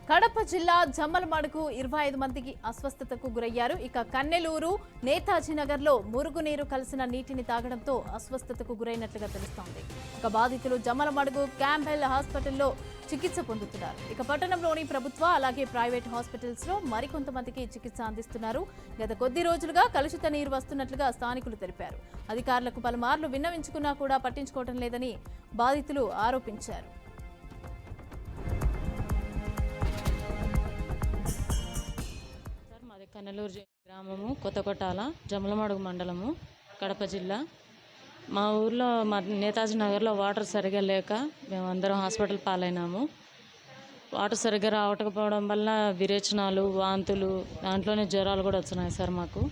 కడప జిల్లా జమ్మలమడుగు 25 మందికి అస్వస్థతకు గురయ్యారు. ఇక కన్నెలూరు నేతాజీ నగర్ లో మురుగునీరు కలిసిన నీటిని తాగడంతో అస్వస్థతకు గురైనట్లుగా తెలుస్తోంది. ఇక బాధితులు జమ్మలమడుగు క్యాంబెల్ హాస్పిటల్లో చికిత్స పొందుతున్నారు. ఇక పట్టణంలోని ప్రభుత్వ అలాగే ప్రైవేట్ హాస్పిటల్స్ లో మరికొంతమందికి చికిత్స అందిస్తున్నారు. గత కొద్ది రోజులుగా కలుషిత నీరు వస్తున్నట్లుగా స్థానికులు తెలిపారు. అధికారులకు పలుమార్లు విన్నవించుకున్నా కూడా పట్టించుకోవడం లేదని బాధితులు ఆరోపించారు. కన్నెలూరు గ్రామము కొత్తకొట్టాల జమ్మలమడుగు మండలము కడప జిల్లా. మా ఊర్లో నేతాజీ నగర్లో వాటర్ సరిగా లేక మేమందరం హాస్పిటల్ పాలైనాము. వాటర్ సరిగ్గా రావకపోవడం వల్ల విరేచనాలు, వాంతులు, దాంట్లోనే జ్వరాలు కూడా వచ్చినాయి సార్. మాకు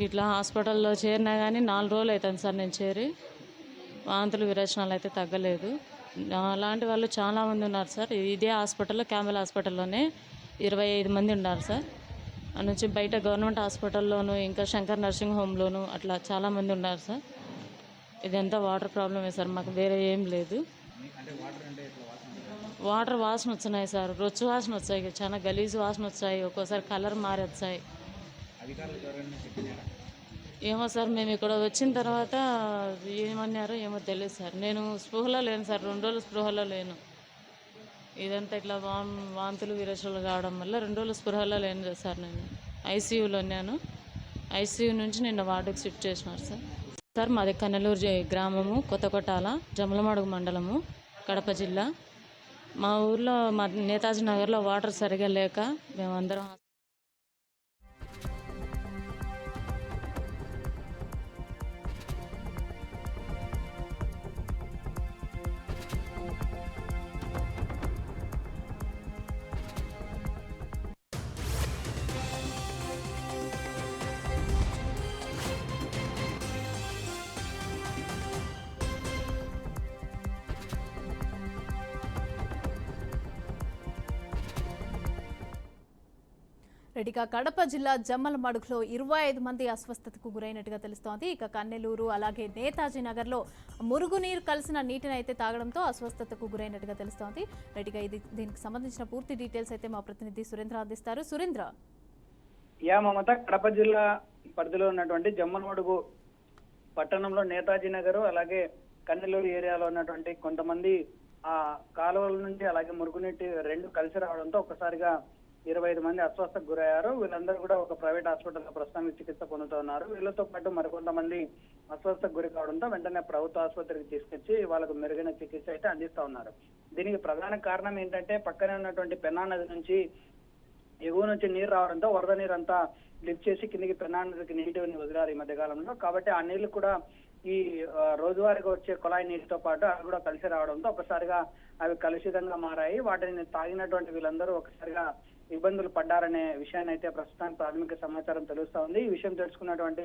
ఇట్లా హాస్పిటల్లో చేరినా కానీ 4 రోజులు అవుతుంది సార్ నేను చేరి. వాంతులు, విరేచనాలు అయితే తగ్గలేదు. అలాంటి వాళ్ళు చాలామంది ఉన్నారు సార్. ఇదే హాస్పిటల్లో క్యాంబెల్ హాస్పిటల్లోనే 25 మంది ఉన్నారు సార్. ఆ నుంచి బయట గవర్నమెంట్ హాస్పిటల్లోనూ ఇంకా శంకర్ నర్సింగ్ హోమ్లోను అట్లా చాలామంది ఉన్నారు సార్. ఇదంతా వాటర్ ప్రాబ్లమే సార్, మాకు వేరే ఏం లేదు. వాటర్ వాసన వచ్చినాయి సార్, రొచ్చు వాసన వచ్చాయి, చాలా గలీజు వాసన వచ్చాయి, ఒక్కోసారి కలర్ మారి వచ్చాయి. ఏమో సార్, మేము ఇక్కడ వచ్చిన తర్వాత ఏమన్నారో ఏమో తెలియదు సార్. నేను స్పృహలో లేను సార్, 2 రోజులు స్పృహలో లేను. ఇదంతా ఇట్లా వాంతులు, విరేచనాలు కావడం వల్ల 2 రోజులు స్పృహలో లేను సార్. నేను ఐసీయూలో ఉన్నాను. ఐసీయూ నుంచి నిన్న వార్డుకి షిఫ్ట్ చేసినారు సార్. మాది కన్నెలూరు గ్రామము కొత్తకొట్టాల జమ్మలమడుగు మండలము కడప జిల్లా. మా ఊర్లో నేతాజీ నగర్లో వాటర్ సరిగా లేక మేమందరం రెడ్డిగా కడప జిల్లా జమ్మలమడుగులో 25 మంది అస్వస్థతకు గురైనట్టుగా తెలుస్తోంది. ఇక కన్నెలూరు అలాగే నేతాజీ నగర్లో మురుగునీరు కలిసిన నీటిని అయితే తాగడంతో అస్వస్థతకు గురైనట్టుగా తెలుస్తోంది. రెడ్డిగా దీనికి సంబంధించిన పూర్తి డీటెయిల్స్ అయితే మా ప్రతినిధి సురేంద్ర అందిస్తారు. సురేంద్ర. మమత, కడప జిల్లా పరిధిలో ఉన్నటువంటి జమ్మలమడుగు పట్టణంలో నేతాజీ నగర్ అలాగే కన్నెలూరు ఏరియాలో ఉన్నటువంటి కొంతమంది ఆ కాలువల నుంచి అలాగే మురుగునీటి 2 కలిసి రావడంతో ఒక్కసారిగా 25 మంది అస్వస్థకు గురయ్యారు. వీళ్ళందరూ కూడా ఒక ప్రైవేట్ హాస్పిటల్లో ప్రస్తుతానికి చికిత్స పొందుతున్నారు. వీళ్ళతో పాటు మరికొంతమంది అస్వస్థకు గురి కావడంతో వెంటనే ప్రభుత్వ ఆసుపత్రికి తీసుకొచ్చి వాళ్ళకు మెరుగైన చికిత్స అయితే అందిస్తా ఉన్నారు. దీనికి ప్రధాన కారణం ఏంటంటే పక్కనే ఉన్నటువంటి పెన్నా నది నుంచి ఎగువ నుంచి నీరు రావడంతో వరద నీరు అంతా లిఫ్ట్ చేసి కిందికి పెన్నా నదికి నీటిని వదిలారు ఈ మధ్యకాలంలో. కాబట్టి ఆ నీళ్లు కూడా ఈ రోజువారీగా వచ్చే కుళాయి నీటితో పాటు అవి కూడా కలిసి రావడంతో ఒకసారిగా అవి కలుషితంగా మారాయి. వాటిని తాగినటువంటి వీళ్ళందరూ ఒకసారిగా ఇబ్బందులు పడ్డారనే విషయాన్ని అయితే ప్రస్తుతానికి ప్రాథమిక సమాచారం తెలుస్తా ఉంది. ఈ విషయం తెలుసుకున్నటువంటి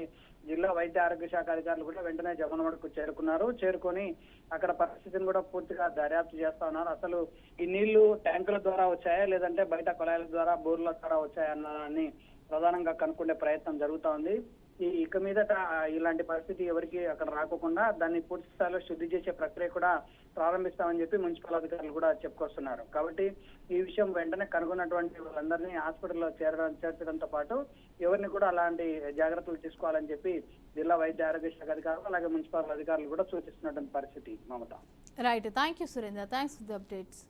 జిల్లా వైద్య ఆరోగ్య శాఖ అధికారులు కూడా వెంటనే జమ్మలమడుగుకు చేరుకొని అక్కడ పరిస్థితిని కూడా పూర్తిగా దర్యాప్తు చేస్తా ఉన్నారు. అసలు ఈ నీళ్లు ట్యాంకుల ద్వారా వచ్చాయా లేదంటే బయట కుళాయిల ద్వారా బోర్ల ద్వారా వచ్చాయా అన్నదాన్ని ప్రధానంగా కనుక్కునే ప్రయత్నం జరుగుతా ఉంది. ఇక మీదట ఇలాంటి పరిస్థితి ఎవరికి అక్కడ రాకోకుండా దాన్ని పూర్తి స్థాయిలో శుద్ధి చేసే ప్రక్రియ కూడా ప్రారంభిస్తామని చెప్పి మున్సిపల్ అధికారులు కూడా చెప్పుకొస్తున్నారు. కాబట్టి ఈ విషయం వెంటనే కనుగొన్నటువంటి వాళ్ళందరినీ హాస్పిటల్లో చేర్చడంతో పాటు ఎవరిని కూడా అలాంటి జాగ్రత్తలు తీసుకోవాలని చెప్పి జిల్లా వైద్య ఆరోగ్య శాఖ అధికారులు అలాగే మున్సిపల్ అధికారులు కూడా సూచిస్తున్నటువంటి పరిస్థితి. Mamata. Right, thank you Surendra, thanks for the updates.